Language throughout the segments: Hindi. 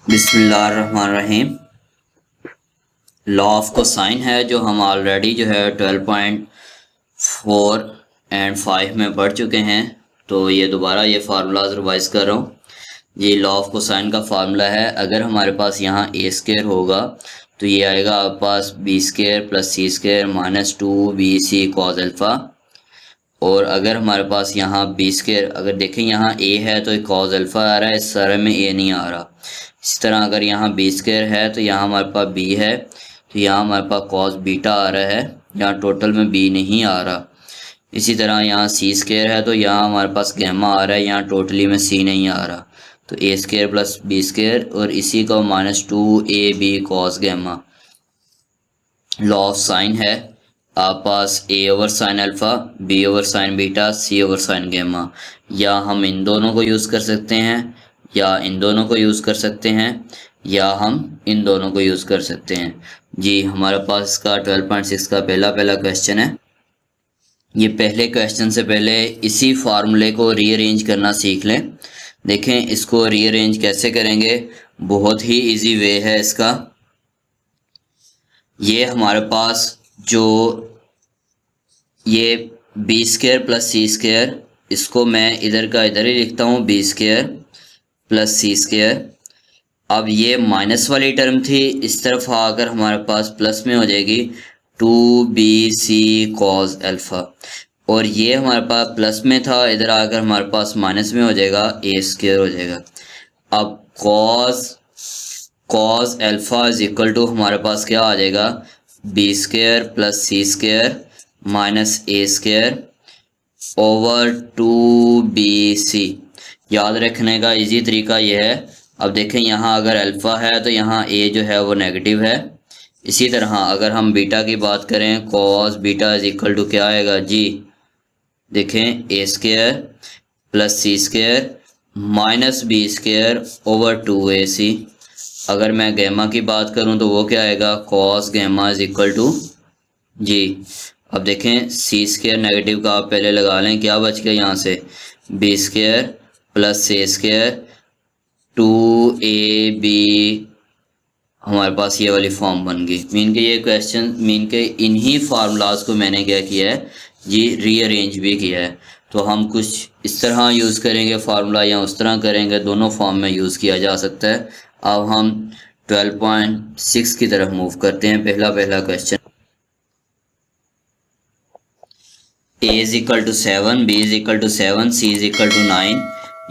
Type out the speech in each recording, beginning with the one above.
बिस्मिल्लाहिर्रहमानिर्रहीम। लॉ ऑफ कोसाइन है जो हम ऑलरेडी जो है 12.4 एंड 5 में पढ़ चुके हैं। तो ये दोबारा ये फार्मूलाज रिवाइज कर रहा हूँ। ये लॉ ऑफ कोसाइन का फार्मूला है, अगर हमारे पास यहाँ ए स्क्वायर होगा तो ये आएगा आपके पास B square plus C square minus 2bc cos alpha. और अगर हमारे पास यहाँ बी स्क्वायर, अगर देखें यहाँ ए है तो कॉस अल्फ़ा आ रहा है, इस सारे में ए नहीं आ रहा। इसी तरह अगर यहाँ बी स्क्वायर है तो यहाँ हमारे पास बी है, तो यहाँ हमारे पास कॉस बीटा आ रहा है, यहाँ टोटल में बी नहीं आ रहा। इसी तरह यहाँ सी स्क्वायर है तो यहाँ हमारे पास गैमा आ रहा है, यहाँ टोटली में सी नहीं आ रहा। तो A square plus B square और इसी का -2ab cos gamma. Law of sine है आप पास A over sine alpha, B over sine beta, C over sine gamma. या हम इन दोनों को यूज़ कर सकते हैं, या इन दोनों को यूज़ कर सकते हैं, या हम इन दोनों को यूज़ कर सकते हैं। जी हमारे पास इसका 12.6 का पहला क्वेश्चन है। ये पहले क्वेश्चन से पहले इसी फार्मूले को रीअरेंज करना सीख लें। देखें इसको रीअरेंज कैसे करेंगे, बहुत ही इजी वे है इसका। ये हमारे पास जो ये B square plus C square, इसको मैं इधर का इधर ही लिखता हूँ, B square plus C square. अब ये माइनस वाली टर्म थी, इस तरफ आकर हमारे पास प्लस में हो जाएगी 2bc कॉस अल्फ़ा। और ये हमारे पास प्लस में था, इधर आकर हमारे पास माइनस में हो जाएगा, ए स्क्वायर हो जाएगा। अब cos alpha is equal to हमारे पास क्या आ जाएगा, B square plus C square minus A square over 2bc। याद रखने का इजी तरीका यह है, अब देखें यहाँ अगर अल्फ़ा है तो यहाँ ए जो है वो नेगेटिव है। इसी तरह अगर हम बीटा की बात करें, cos beta is equal to क्या आएगा जी, देखें A square plus C square minus B square over 2ac। अगर मैं गैमा की बात करूं तो वो क्या आएगा, cos gamma is equal to जी। अब देखें सी स्क्वायर नेगेटिव का आप पहले लगा लें, क्या बच गया यहाँ से, बी स्क्वायर प्लस ए स्क्वायर 2ab हमारे पास ये वाली फॉर्म बन गई। मीन के ये क्वेश्चन मीन के इन्हीं फार्मूलाज को मैंने क्या किया है जी, रीअरेंज भी किया है। तो हम कुछ इस तरह यूज़ करेंगे फार्मूला या उस तरह करेंगे, दोनों फॉर्म में यूज़ किया जा सकता है। अब हम 12.6 की तरफ मूव करते हैं। पहला question, a is equal to 7, b is equal to 7, c is equal to 9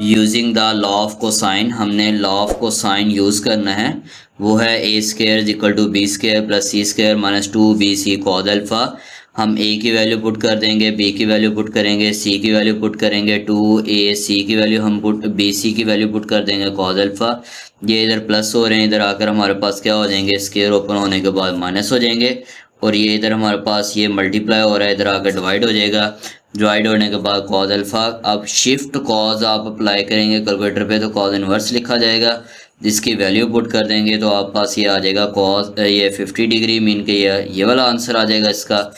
using the law of cosine. हमने लॉ ऑफ कोसाइन यूज़ करना है, वो है A square is equal to B square plus C square minus 2bc cos alpha. हम a की वैल्यू पुट कर देंगे, b की वैल्यू पुट करेंगे, c की वैल्यू पुट करेंगे, 2ac की वैल्यू हम bc की वैल्यू पुट कर देंगे कॉस अल्फ़ा। ये इधर प्लस हो रहे हैं, इधर आकर हमारे पास क्या हो जाएंगे, स्क्वायर ओपन होने के बाद माइनस हो जाएंगे। और ये इधर हमारे पास ये मल्टीप्लाई हो रहा है, इधर आकर डिवाइड हो जाएगा। डिवाइड होने के बाद कॉस अल्फ़ा। अब शिफ्ट कॉस आप अप्लाई करेंगे कैलकुलेटर पे तो कॉस इनवर्स लिखा जाएगा, जिसकी वैल्यू पुट कर देंगे तो आप पास ये आ जाएगा कॉस ये 50 डिग्री। मीन के ये वाला आंसर आ जाएगा इसका।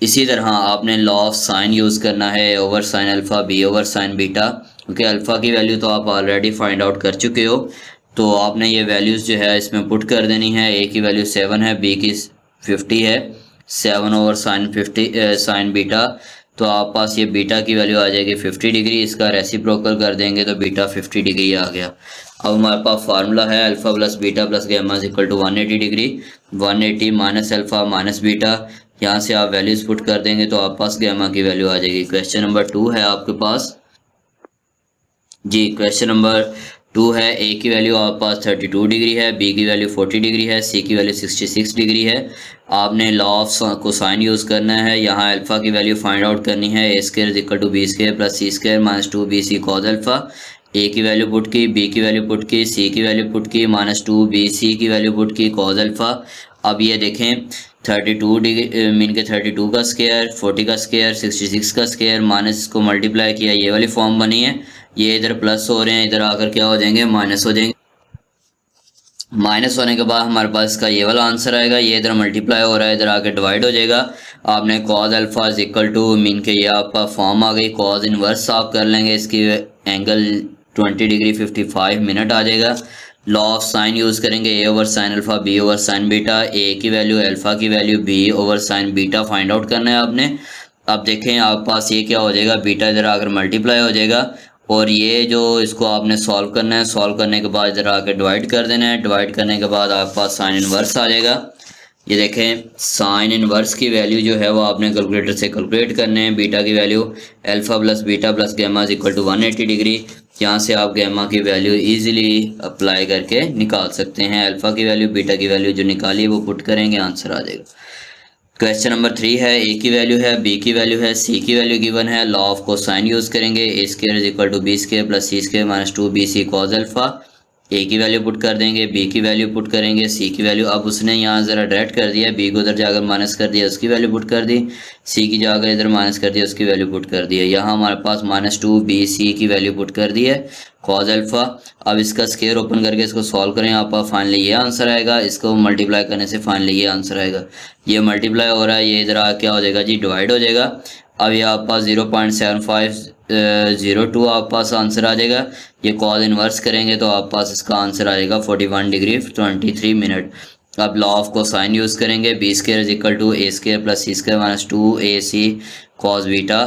इसी तरह आपने लॉ ऑफ साइन यूज़ करना है, A over sine alpha, B over sine beta. क्योंकि अल्फ़ा की वैल्यू तो आप ऑलरेडी फाइंड आउट कर चुके हो, तो आपने ये वैल्यूज़ जो है इसमें पुट कर देनी है। ए की वैल्यू 7 है, बी की 50 है, 7 ओवर साइन 50 साइन बीटा, तो आप पास ये बीटा की वैल्यू आ जाएगी 50 डिग्री। इसका रेसिप्रोकल कर देंगे तो बीटा 50 डिग्री आ गया। अब हमारे पास फार्मूला है alpha plus beta plus gamma is equal to 180 degree. 180 minus alpha minus beta, यहाँ से आप वैल्यूज़ पुट कर देंगे तो आप पास गैमा की वैल्यू आ जाएगी। क्वेश्चन नंबर 2 है आपके पास जी। क्वेश्चन नंबर 2 है, ए की वैल्यू आपके पास 32 डिग्री है, बी की वैल्यू 40 डिग्री है, सी की वैल्यू 66 डिग्री है। आपने लॉ ऑफ कोसाइन यूज़ करना है, यहाँ अल्फ़ा की वैल्यू फाइंड आउट करनी है। A square is equal to B square plus C square minus 2bc cos alpha. A की वैल्यू पुट की, बी की वैल्यू पुट की, सी की वैल्यू पुट की, माइनस 2bc की वैल्यू पुट की कॉस अल्फ़ा। अब ये देखें 32 डिग्री मीन के 32 का स्क्वायर, 40 का स्क्वायर, 66 का स्क्वायर, माइनस इसको मल्टीप्लाई किया, ये वाली फॉर्म बनी है। ये इधर प्लस हो रहे हैं, इधर आकर क्या हो जाएंगे, माइनस हो जाएंगे। माइनस होने के बाद हमारे पास इसका ये वाला आंसर आएगा। ये इधर मल्टीप्लाई हो रहा है, इधर आकर डिवाइड हो जाएगा। आपने cos alpha is equal to mean के ये आपका फॉर्म आ गई। कॉस इनवर्स आप कर लेंगे, इसकी एंगल 20 डिग्री 55 मिनट आ जाएगा। लॉ ऑफ साइन यूज़ करेंगे, A over sine alpha B over sine beta. A की वैल्यू अल्फ़ा की value B over sine beta find out करना है आपने। अब देखें आप पास ये क्या हो जाएगा, बीटा इधर आकर मल्टीप्लाई हो जाएगा और ये जो इसको आपने सॉल्व करना है, सॉल्व करने के बाद इधर आकर डिवाइड कर देना है। डिवाइड करने के बाद आपके पास साइन इनवर्स आ जाएगा। ये देखें साइन इनवर्स की वैल्यू जो है वो आपने कैलकुलेटर से कैलकुलेट करने हैं। बीटा की value alpha plus beta plus gamma is equal to 180 degree. यहाँ से आप गैमा की वैल्यू इजीली अप्लाई करके निकाल सकते हैं। अल्फ़ा की वैल्यू बीटा की वैल्यू जो निकाली वो पुट करेंगे, आंसर आ जाएगा। क्वेश्चन नंबर 3 है, ए की वैल्यू है, बी की वैल्यू है, सी की वैल्यू गिवन है। लॉ ऑफ कोसाइन यूज़ करेंगे, A square is equal to B square plus C square minus 2bc cos alpha. A की वैल्यू पुट कर देंगे, बी की वैल्यू पुट करेंगे, सी की वैल्यू, अब उसने यहाँ ज़रा डायरेक्ट कर दिया, बी को उधर जाकर माइनस कर दिया, उसकी वैल्यू पुट कर दी, सी की जाकर इधर माइनस कर दिया, उसकी वैल्यू पुट कर दी है। यहाँ हमारे पास माइनस 2bc की वैल्यू पुट कर दी है कॉस अल्फ़ा। अब इसका स्क्वायर ओपन करके इसको सॉल्व करें, आप फाइनली ये आंसर आएगा। इसको मल्टीप्लाई करने से फाइनली ये आंसर आएगा। ये मल्टीप्लाई हो रहा है, ये इधर क्या हो जाएगा जी, डिवाइड हो जाएगा। अब ये आप पास 0.7502 आप पास आंसर आ जाएगा। ये कॉस इन्वर्स करेंगे तो आप पास इसका आंसर आ जाएगा 41 डिग्री 23 मिनट। अब लॉ ऑफ कोसाइन यूज़ करेंगे, B square is equal to A square plus C square minus 2ac cos beta.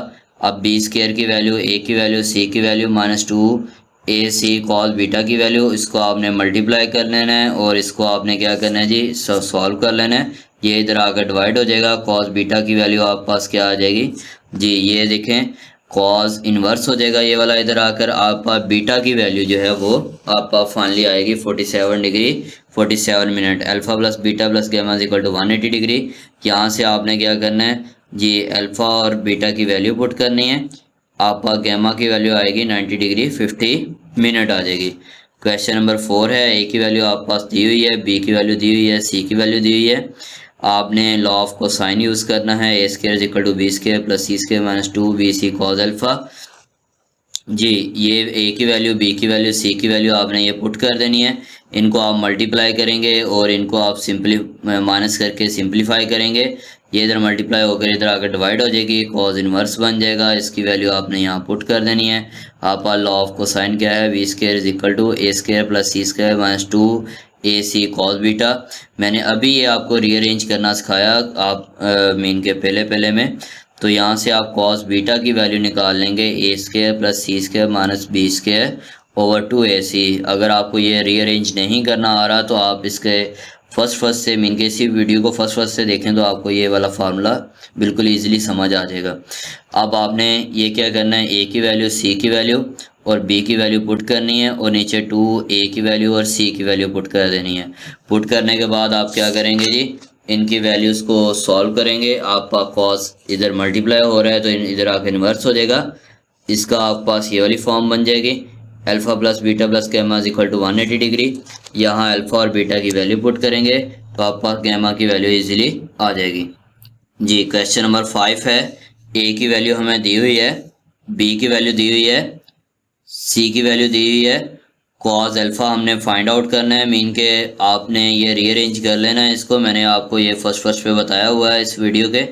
अब बी स्क्वायर की वैल्यू, ए की वैल्यू, सी की value minus 2ac cos beta की वैल्यू, इसको आपने मल्टीप्लाई कर लेना है और इसको आपने क्या करना है जी, सॉल्व कर लेना है। ये इधर आकर डिवाइड हो जाएगा। कॉस बीटा की वैल्यू आप पास क्या आ जाएगी जी, ये देखें कॉस इन्वर्स हो जाएगा ये वाला इधर आकर। आप बीटा की वैल्यू जो है वो आप फाइनली आएगी 47 degree 47 minute. Alpha plus beta plus gamma is equal to 180 degree. यहाँ से आपने क्या करना है जी, अल्फ़ा और बीटा की वैल्यू पुट करनी है। आपका गैमा की वैल्यू आएगी 90 डिग्री 50 मिनट आ जाएगी। क्वेश्चन नंबर 4 है, ए की वैल्यू आप पास दी हुई है, बी की वैल्यू दी हुई है, सी की वैल्यू दी हुई है। आपने लॉ ऑफ कोसाइन यूज़ करना है, A square is equal to B square plus C square minus 2bc cos alpha. जी ये ए की वैल्यू, बी की वैल्यू, सी की वैल्यू आपने ये पुट कर देनी है। इनको आप मल्टीप्लाई करेंगे और इनको आप माइनस करके सिंप्लीफाई करेंगे। ये इधर मल्टीप्लाई होकर इधर आकर डिवाइड हो जाएगी, कॉस इनवर्स बन जाएगा। इसकी वैल्यू आपने यहाँ पुट कर देनी है। आपका लॉ ऑफ कोसाइन क्या है, B square is equal to A square plus C square minus 2ac cos beta. मैंने अभी ये आपको रीअरेंज करना सिखाया आप मीन के पहले में। तो यहाँ से आप कॉस बीटा की वैल्यू निकाल लेंगे, A square plus C square minus B square over 2ac। अगर आपको ये रीअरेंज नहीं करना आ रहा तो आप इसके फर्स्ट से मीन के इसी वीडियो को फर्स्ट से देखें तो आपको ये वाला फार्मूला बिल्कुल ईजिली समझ आ जाएगा। अब आपने ये क्या करना है, ए की वैल्यू, सी की वैल्यू और बी की वैल्यू पुट करनी है और नीचे 2a की वैल्यू और सी की वैल्यू पुट कर देनी है। पुट करने के बाद आप क्या करेंगे जी, इनकी वैल्यूज़ को सॉल्व करेंगे। आपका कॉस इधर मल्टीप्लाई हो रहा है तो इधर आकर इन्वर्स हो जाएगा। इसका आप पास ये वाली फॉर्म बन जाएगी, alpha plus beta plus gamma is equal to 180 degree. यहाँ अल्फ़ा और बीटा की वैल्यू पुट करेंगे तो आप पास गैमा की वैल्यू इजीली आ जाएगी जी। क्वेश्चन नंबर 5 है, ए की वैल्यू हमें दी हुई है, बी की वैल्यू दी हुई है, सी की वैल्यू दी हुई है। कॉस अल्फ़ा हमने फाइंड आउट करना है, मीन के आपने ये रीअरेंज कर लेना है इसको। मैंने आपको ये फर्स्ट पे बताया हुआ है इस वीडियो के।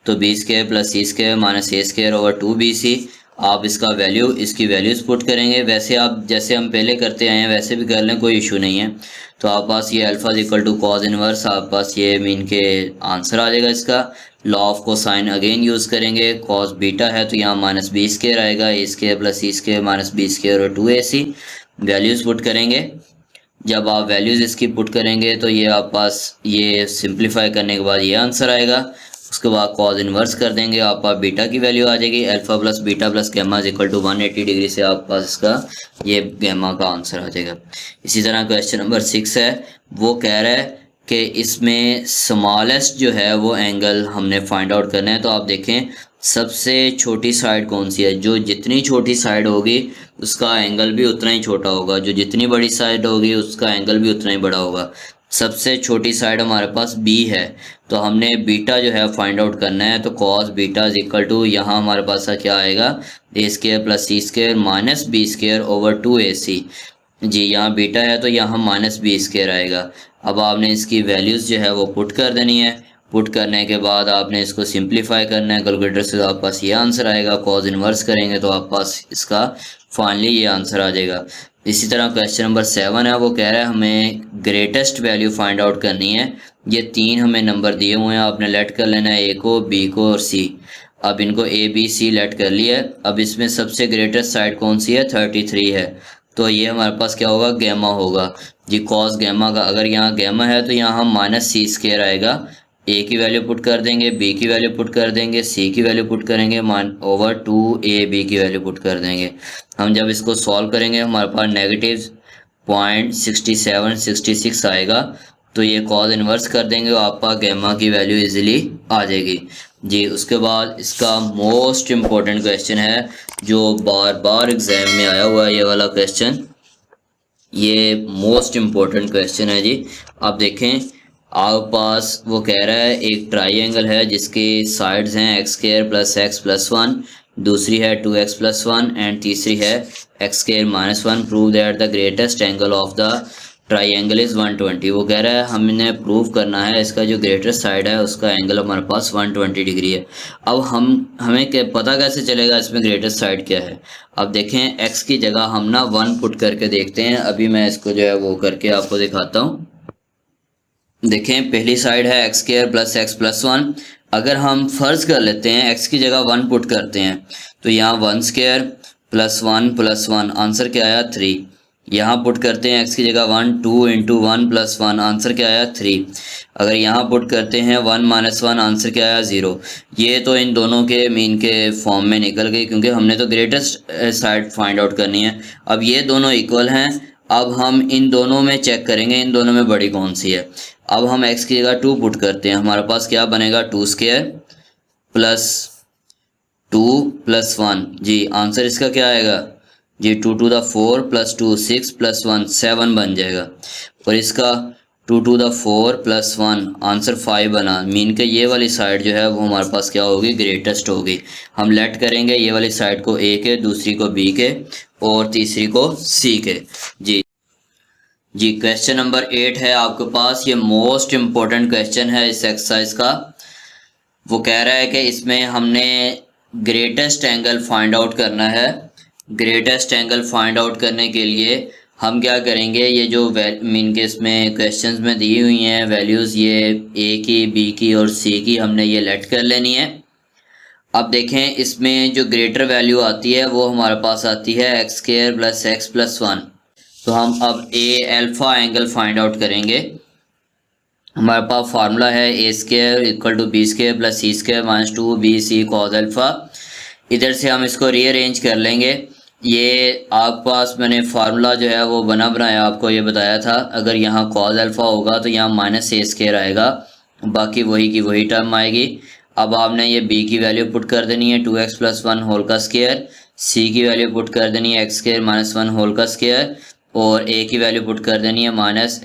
तो B square plus C square minus A square over 2bc। आप इसका वैल्यू, इसकी वैल्यूज़ पुट करेंगे। वैसे आप जैसे हम पहले करते आए हैं वैसे भी कर लें, कोई इशू नहीं है। तो आप पास ये alpha equal to cos inverse, आप पास ये मीन के आंसर आ जाएगा इसका। Law of cosine again use करेंगे, कॉस बीटा है तो यहाँ माइनस बी स्क्वायर आएगा, A square plus C square minus B square और 2ac। वैल्यूज़ पुट करेंगे। जब आप वैल्यूज़ इसकी पुट करेंगे तो ये आप पास ये सिंप्लीफाई करने के बाद ये आंसर आएगा। उसके बाद कॉस इन्वर्स कर देंगे, आप पास बीटा की वैल्यू आ जाएगी, alpha plus beta plus gamma is equal to 180 degree से आप पास इसका ये गैमा का आंसर आ जाएगा। इसी तरह क्वेश्चन नंबर 6 है, वो कह रहा है कि इसमें स्मॉलेस्ट जो है वो एंगल हमने फाइंड आउट करना है। तो आप देखें सबसे छोटी साइड कौन सी है, जो जितनी छोटी साइड होगी उसका एंगल भी उतना ही छोटा होगा, जो जितनी बड़ी साइड होगी उसका एंगल भी उतना ही बड़ा होगा। सबसे छोटी साइड हमारे पास बी है तो हमने बीटा जो है फाइंड आउट करना है। तो cos beta is equal to, यहाँ हमारे पास क्या आएगा, A square plus C square minus B square over 2ac। जी यहाँ बीटा है तो यहाँ माइनस बी स्क्वायर आएगा। अब आपने इसकी वैल्यूज़ जो है वो पुट कर देनी है। पुट करने के बाद आपने इसको सिंप्लीफाई करना है कैलकुलेटर से, तो आप पास ये आंसर आएगा। कॉस इन्वर्स करेंगे तो आप पास इसका फाइनली ये आंसर आ जाएगा। इसी तरह क्वेश्चन नंबर 7 है, वो कह रहा है हमें ग्रेटेस्ट वैल्यू फाइंड आउट करनी है। ये 3 हमें नंबर दिए हुए हैं, आपने लेट कर लेना है, ए को, बी को और सी। अब इनको ए बी सी लेट कर लिया है। अब इसमें सबसे ग्रेटेस्ट साइड कौन सी है, 33 है, तो ये हमारे पास क्या होगा, गैमा होगा जी, कॉस गैमा का। अगर यहाँ गैमा है तो यहाँ हम माइनस सी स्क्वायर आएगा, ए की वैल्यू पुट कर देंगे, बी की वैल्यू पुट कर देंगे, सी की वैल्यू पुट करेंगे, ओवर 2 ए बी की वैल्यू पुट कर देंगे। हम जब इसको सॉल्व करेंगे हमारे पास -0.6766 आएगा, तो ये कॉज इन्वर्स कर देंगे और आपका गैमा की वैल्यू इजीली आ जाएगी जी। उसके बाद इसका मोस्ट इम्पोर्टेंट क्वेश्चन है जो बार बार एग्जाम में आया हुआ है, ये वाला क्वेश्चन, ये मोस्ट इम्पोर्टेंट क्वेश्चन है जी। आप देखें आपके पास वो कह रहा है एक ट्राइंगल है जिसके साइड्स हैं x² + x + 1, दूसरी है 2x + 1 एंड तीसरी है x² - 1। Prove that the greatest angle of the triangle is 120। वो कह रहा है हमने प्रूव करना है इसका जो ग्रेटेस्ट साइड है उसका एंगल हमारे पास 120 डिग्री है। अब हमें पता कैसे चलेगा इसमें ग्रेटेस्ट साइड क्या है। अब देखें x की जगह हम ना 1 पुट करके देखते हैं। अभी मैं इसको जो है वो करके आपको दिखाता हूँ। देखें पहली साइड है x² + x + 1। अगर हम फर्ज कर लेते हैं x की जगह 1 पुट करते हैं तो यहाँ 1² + 1 + 1 आंसर क्या आया, 3। यहाँ पुट करते हैं x की जगह 1, 2 × 1 + 1 आंसर क्या आया, 3। अगर यहाँ पुट करते हैं 1 - 1 आंसर क्या आया, 0। ये तो इन दोनों के मीन के फॉर्म में निकल गई क्योंकि हमने तो ग्रेटेस्ट साइड फाइंड आउट करनी है। अब ये दोनों इक्वल हैं। अब हम इन दोनों में चेक करेंगे इन दोनों में बड़ी कौन सी है। अब हम x की जगह 2 पुट करते हैं, हमारे पास क्या बनेगा, 2² + 2 + 1 जी। आंसर इसका क्या आएगा जी, 2⁴ + 2 6 + 1 7 बन जाएगा। और इसका 2⁴ + 1 आंसर 5 बना। मीन के ये वाली साइड जो है वो हमारे पास क्या होगी, ग्रेटेस्ट होगी। हम लेट करेंगे ये वाली साइड को a के, दूसरी को b के और तीसरी को c के जी। क्वेश्चन नंबर 8 है आपके पास, ये मोस्ट इम्पोर्टेंट क्वेश्चन है इस एक्सरसाइज का। वो कह रहा है कि इसमें हमने ग्रेटेस्ट एंगल फाइंड आउट करना है। ग्रेटेस्ट एंगल फाइंड आउट करने के लिए हम क्या करेंगे, ये जो मीन के इसमें क्वेश्चंस में दी हुई हैं वैल्यूज़, ये ए की, बी की और सी की हमने ये लेट कर लेनी है। अब देखें इसमें जो ग्रेटर वैल्यू आती है वो हमारे पास आती है x² + x + 1। तो हम अब ए अल्फ़ा एंगल फाइंड आउट करेंगे। हमारे पास फार्मूला है a² = b² + c² - 2bc cos alpha. इधर से हम इसको रीअरेंज कर लेंगे। ये आप पास मैंने फार्मूला जो है वो बनाया आपको ये बताया था। अगर यहाँ cos अल्फ़ा होगा तो यहाँ -a² आएगा, बाकी वही की वही टर्म आएगी। अब आपने ये b की वैल्यू पुट कर देनी है 2x + 1 होल का स्क्वायर, c की वैल्यू पुट कर देनी है x² - 1 होल का स्क्वायर और a की वैल्यू पुट कर देनी है -x²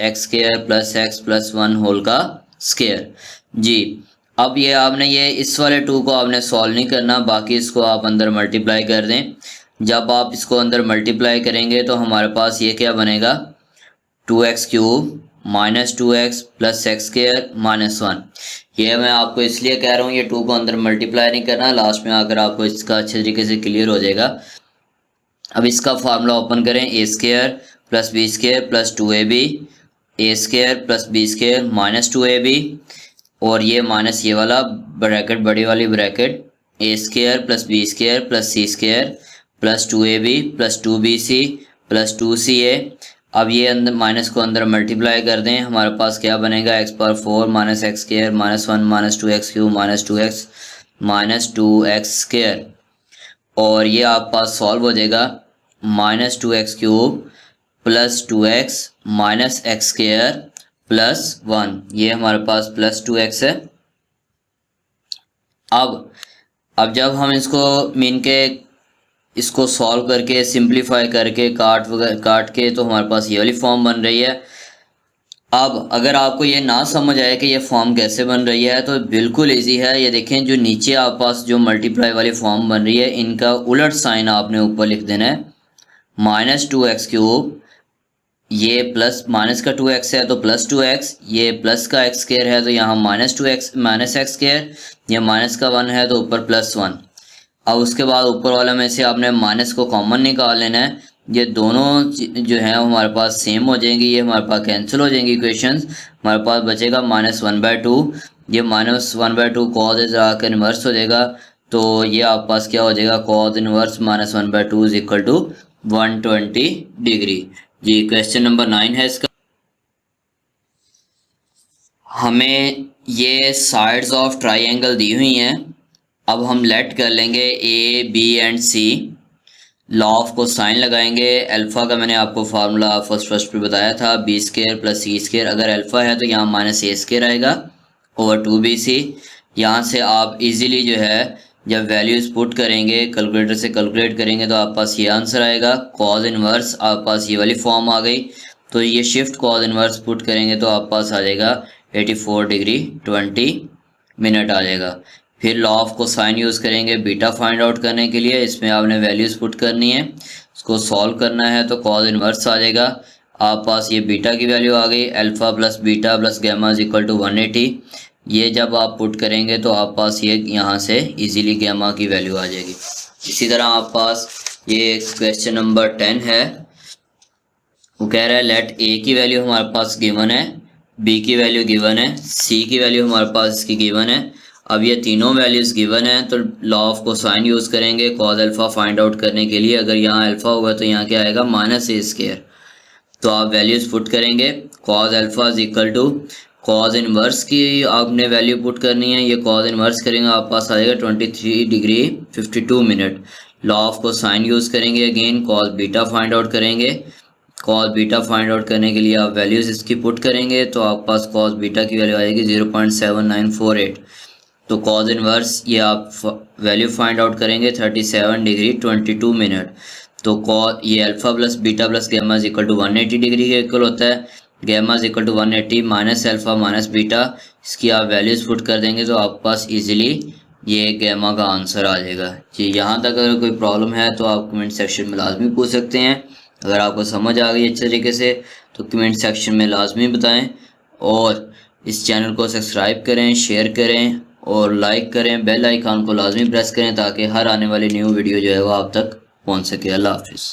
+ x + 1 होल का स्क्वायर जी। अब ये आपने ये इस वाले 2 को आपने सॉल्व नहीं करना, बाकी इसको आप अंदर मल्टीप्लाई कर दें। जब आप इसको अंदर मल्टीप्लाई करेंगे तो हमारे पास ये क्या बनेगा, 2x³ - 2x + x² - 1। ये मैं आपको इसलिए कह रहा हूँ ये 2 को अंदर मल्टीप्लाई नहीं करना, लास्ट में आकर आपको इसका अच्छे तरीके से क्लियर हो जाएगा। अब इसका फार्मूला ओपन करें, a² + b² + 2ab, a² + b² - 2ab और ये माइनस ये वाला ब्रैकेट, बड़ी वाली bracket, a² + b² + c² + 2ab + 2bc + 2ca। अब ये अंदर माइनस को अंदर मल्टीप्लाई कर दें, हमारे पास क्या बनेगा, x⁴ - x² - 1 - 2x³ - 2x - 2x² और ये आप पास सॉल्व हो जाएगा -2x³ + 2x - x² + 1। ये हमारे पास +2x है। अब जब हम इसको मीन के इसको सॉल्व करके सिंप्लीफाई करके काट के तो हमारे पास ये वाली फॉर्म बन रही है। अब अगर आपको ये ना समझ आए कि ये फॉर्म कैसे बन रही है तो बिल्कुल इजी है। ये देखें जो नीचे आप पास जो मल्टीप्लाई वाली फॉर्म बन रही है इनका उलट साइन आपने ऊपर लिख देना है, -2x³, ये प्लस माइनस का 2x है तो +2x, ये प्लस का x² है तो यहाँ -2x - x², ये माइनस का 1 है तो ऊपर +1। अब उसके बाद ऊपर वाला में से आपने माइनस को कॉमन निकाल लेना है। ये दोनों जो है हमारे पास सेम हो जाएंगी, ये हमारे पास कैंसिल हो जाएंगी इक्वेशंस। हमारे पास बचेगा -1/2। ये -1/2 कॉज आकर इन्वर्स हो जाएगा, तो ये आपके पास क्या हो जाएगा, cos inverse -1/2 is equal to 120 degree. जी क्वेश्चन नंबर 9 है इसका। हमें ये साइड्स ऑफ ट्राइंगल दी हुई हैं। अब हम लेट कर लेंगे A B and C, law of cosine लगाएंगे। अल्फ़ा का मैंने आपको फार्मूला फर्स्ट पे बताया था, b² + c²। अगर अल्फ़ा है तो यहाँ -a² आएगा ओवर 2bc। यहाँ से आप इजीली जो है जब वैल्यूज़ पुट करेंगे, कैलकुलेटर से कैलकुलेट करेंगे, तो आपके पास ये आंसर आएगा। कॉज इन्वर्स आपके पास ये वाली फॉर्म आ गई, तो ये शिफ्ट कॉज इन्वर्स पुट करेंगे तो आपके पास आ जाएगा 84 डिग्री 20 मिनट आ जाएगा। फिर लॉ ऑफ कोसाइन यूज़ करेंगे बीटा फाइंड आउट करने के लिए। इसमें आपने वैल्यूज़ पुट करनी है, इसको सॉल्व करना है, तो कॉज इन्वर्स आ जाएगा। आप पास ये बीटा की वैल्यू आ गई, alpha + beta + gamma is equal to 180। ये जब आप पुट करेंगे तो आप पास ये यहाँ से इजीली गैमा की वैल्यू आ जाएगी। इसी तरह आप पास ये क्वेश्चन नंबर 10 है, वो कह रहा है लेट ए की वैल्यू हमारे पास गिवन है, बी की वैल्यू गिवन है, सी की वैल्यू हमारे पास इसकी गिवन है। अब ये तीनों वैल्यूज़ गिवन है तो लॉ ऑफ कोसाइन यूज़ करेंगे कॉज अल्फ़ा फाइंड आउट करने के लिए। अगर यहाँ अल्फ़ा होगा तो यहाँ क्या आएगा, -a²। तो आप वैल्यूज़ पुट करेंगे, cos alpha is equal to cos inverse की आपने वैल्यू पुट करनी है। ये कॉज इन्वर्स करेंगे आप पास आ जाएगा 23 degree 52 minute. Law of cosine use करेंगे, again cos beta find out करेंगे। कॉज बीटा फाइंड आउट करने के लिए आप वैल्यूज़ इसकी पुट करेंगे तो आप पास कॉज बीटा की वैल्यू आएगी 0.7948। तो कॉज इन्वर्स ये आप वैल्यू फाइंड आउट करेंगे 37 डिग्री 22 मिनट। तो कॉज ये alpha + beta + gamma is equal to 180 degree के इक्वल होता है। Gamma is equal to 180 minus alpha minus beta, इसकी आप वैल्यूज़ पुट कर देंगे तो आपके पास इजीली ये गैमा का आंसर आ जाएगा। जी यहाँ तक अगर कोई प्रॉब्लम है तो आप कमेंट सेक्शन में लाजमी पूछ सकते हैं। अगर आपको समझ आ गई अच्छे तरीके से तो कमेंट सेक्शन में लाजमी बताएं, और इस चैनल को सब्सक्राइब करें, शेयर करें और लाइक करें। बेल आइकन को लाजमी प्रेस करें ताकि हर आने वाली न्यू वीडियो जो है वो आप तक पहुंच सके। अल्लाह हाफिज़।